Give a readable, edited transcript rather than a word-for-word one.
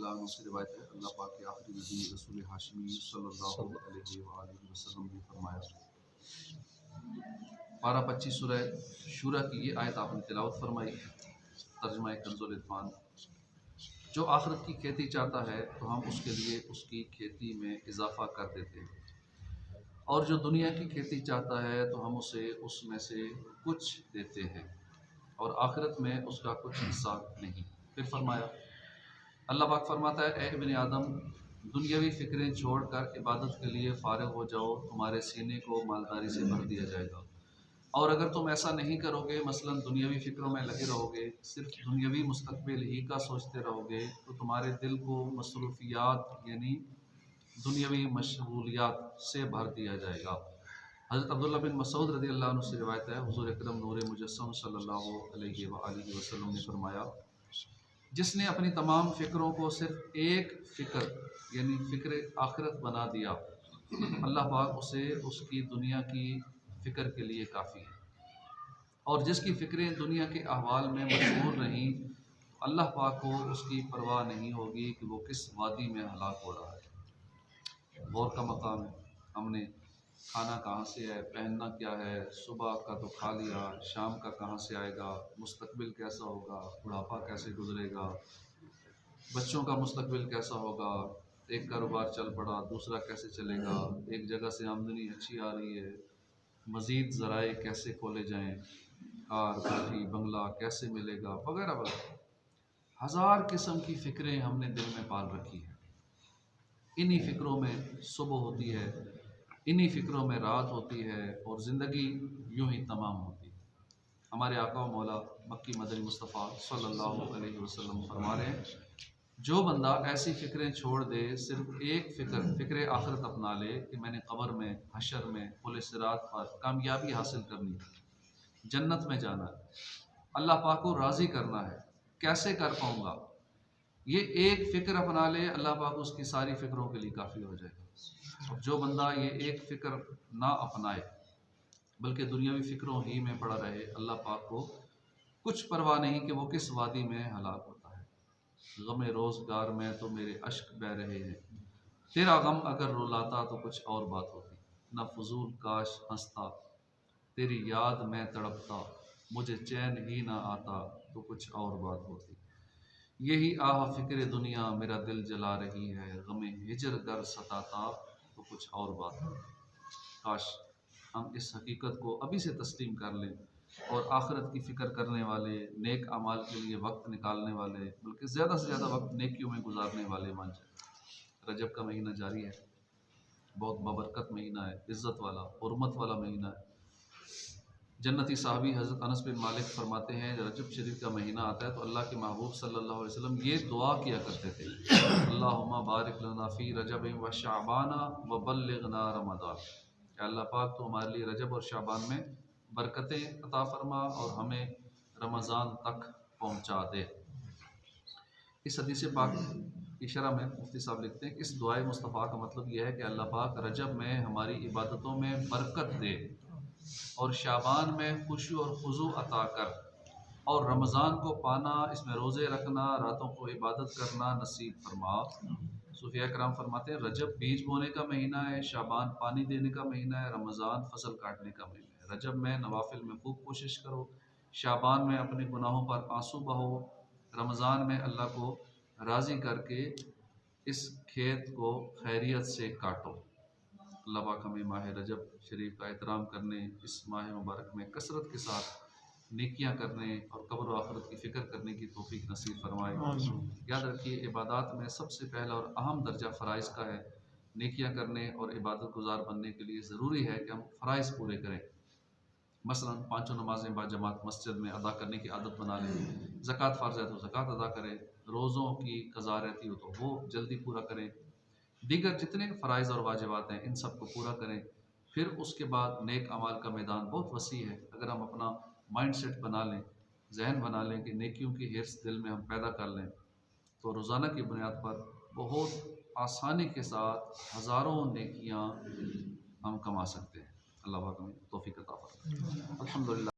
اللہ عنہ سے روایت ہے، اللہ پاک کے آخری نبی رسول ہاشمی صلی اللہ علیہ وآلہ وسلم نے فرمایا، پارہ 25 سورہ شورى کی یہ آیت آپ نے تلاوت فرمائی۔ ترجمہ کنز العرفان: جو آخرت کی کھیتی چاہتا ہے تو ہم اس کے لیے اس کی کھیتی میں اضافہ کر دیتے ہیں، اور جو دنیا کی کھیتی چاہتا ہے تو ہم اسے اس میں سے کچھ دیتے ہیں، اور آخرت میں اس کا کچھ حصہ نہیں۔ پھر فرمایا، اللہ پاک فرماتا ہے، اے ابن آدم، دنیاوی فکریں چھوڑ کر عبادت کے لیے فارغ ہو جاؤ، تمہارے سینے کو مالداری سے بھر دیا جائے گا۔ اور اگر تم ایسا نہیں کرو گے، مثلا دنیاوی فکروں میں لگے رہو گے، صرف دنیاوی مستقبل ہی کا سوچتے رہو گے، تو تمہارے دل کو مصروفیات یعنی دنیاوی مشغولیات سے بھر دیا جائے گا۔ حضرت عبداللہ بن مسعود رضی اللہ عنہ سے روایت ہے، حضور اکرم نور مجسم صلی اللہ علیہ وآلہ وسلم نے فرمایا، جس نے اپنی تمام فکروں کو صرف ایک فکر یعنی فکر آخرت بنا دیا، اللہ پاک اسے اس کی دنیا کی فکر کے لیے کافی ہے، اور جس کی فکریں دنیا کے احوال میں مشغول رہیں، اللہ پاک کو اس کی پرواہ نہیں ہوگی کہ وہ کس وادی میں ہلاک ہو رہا ہے۔ غور کا مقام ہے، ہم نے کھانا کہاں سے ہے، پہننا کیا ہے، صبح کا تو کھا لیا، شام کا کہاں سے آئے گا، مستقبل کیسا ہوگا، بڑھاپا کیسے گزرے گا، بچوں کا مستقبل کیسا ہوگا، ایک کاروبار چل پڑا دوسرا کیسے چلے گا، ایک جگہ سے آمدنی اچھی آ رہی ہے، مزید ذرائع کیسے کھولے جائیں، کار گاڑی بنگلہ کیسے ملے گا، وغیرہ وغیرہ۔ ہزار قسم کی فکریں ہم نے دل میں پال رکھی ہیں، انہی فکروں میں صبح ہوتی ہے، انہی فکروں میں رات ہوتی ہے، اور زندگی یوں ہی تمام ہوتی ہے۔ ہمارے آقا و مولا مکی مدنی مصطفیٰ صلی اللہ علیہ وسلم فرما رہے ہیں، جو بندہ ایسی فکریں چھوڑ دے، صرف ایک فکر آخرت اپنا لے کہ میں نے قبر میں، حشر میں، پل صراط پر کامیابی حاصل کرنی ہے، جنت میں جانا ہے، اللہ پاک کو راضی کرنا ہے، کیسے کر پاؤں گا، یہ ایک فکر اپنا لے، اللہ پاک اس کی ساری فکروں کے لیے کافی ہو جائے گا۔ اور جو بندہ یہ ایک فکر نہ اپنائے بلکہ دنیاوی فکروں ہی میں پڑا رہے، اللہ پاک کو کچھ پرواہ نہیں کہ وہ کس وادی میں ہلاک ہوتا ہے۔ غم روزگار میں تو میرے اشک بہہ رہے ہیں، تیرا غم اگر رلاتا تو کچھ اور بات ہوتی، نہ فضول کاش ہنستا، تیری یاد میں تڑپتا، مجھے چین ہی نہ آتا تو کچھ اور بات ہوتی۔ یہی آہ فکر دنیا میرا دل جلا رہی ہے، غم ہجر گر ستاتا تو کچھ اور بات ہوتی۔ کاش ہم اس حقیقت کو ابھی سے تسلیم کر لیں، اور آخرت کی فکر کرنے والے، نیک اعمال کے لیے وقت نکالنے والے، بلکہ زیادہ سے زیادہ وقت نیکیوں میں گزارنے والے بن جائیں۔ رجب کا مہینہ جاری ہے، بہت بابرکت مہینہ ہے، عزت والا، حرمت والا مہینہ ہے۔ جنتی صحابی حضرت انس بن مالک فرماتے ہیں، جب رجب شریف کا مہینہ آتا ہے تو اللہ کے محبوب صلی اللہ علیہ وسلم یہ دعا کیا کرتے تھے، اللہم بارک لنا فی رجب و شعبان و بلغنا رمضان، کہ اللہ پاک تو ہمارے لیے رجب اور شعبان میں برکتیں عطا فرما اور ہمیں رمضان تک پہنچا دے۔ اس حدیث پاک کی شرح میں مفتی صاحب لکھتے ہیں کہ اس دعائے مصطفیٰ کا مطلب یہ ہے کہ اللہ پاک رجب میں ہماری عبادتوں میں برکت دے، اور شعبان میں خشوع اور خضوع عطا کر، اور رمضان کو پانا، اس میں روزے رکھنا، راتوں کو عبادت کرنا نصیب فرما۔ صوفیاء کرام فرماتے ہیں، رجب بیج بونے کا مہینہ ہے، شعبان پانی دینے کا مہینہ ہے، رمضان فصل کاٹنے کا مہینہ ہے۔ رجب میں نوافل میں خوب کوشش کرو، شعبان میں اپنے گناہوں پر آنسو بہو، رمضان میں اللہ کو راضی کر کے اس کھیت کو خیریت سے کاٹو۔ اللہ پاک ہمیں ماہ رجب شریف کا احترام کرنے، اس ماہ مبارک میں کثرت کے ساتھ نیکیاں کرنے اور قبر و آخرت کی فکر کرنے کی توفیق نصیب فرمائے۔ یاد رکھیے، عبادات میں سب سے پہلا اور اہم درجہ فرائض کا ہے۔ نیکیاں کرنے اور عبادت گزار بننے کے لیے ضروری ہے کہ ہم فرائض پورے کریں، مثلا 5 نمازیں با جماعت مسجد میں ادا کرنے کی عادت بنا لیں، زکوٰۃ فرض ہے تو زکوٰۃ ادا کریں، روزوں کی قضا رہتی ہو تو وہ جلدی پورا کریں، دیگر جتنے فرائض اور واجبات ہیں ان سب کو پورا کریں۔ پھر اس کے بعد نیک اعمال کا میدان بہت وسیع ہے۔ اگر ہم اپنا مائنڈ سیٹ بنا لیں، ذہن بنا لیں کہ نیکیوں کی حرص دل میں ہم پیدا کر لیں، تو روزانہ کی بنیاد پر بہت آسانی کے ساتھ ہزاروں نیکیاں ہم کما سکتے ہیں۔ اللہ پاک ہمیں توفیق عطا فرمائے۔ الحمدللہ۔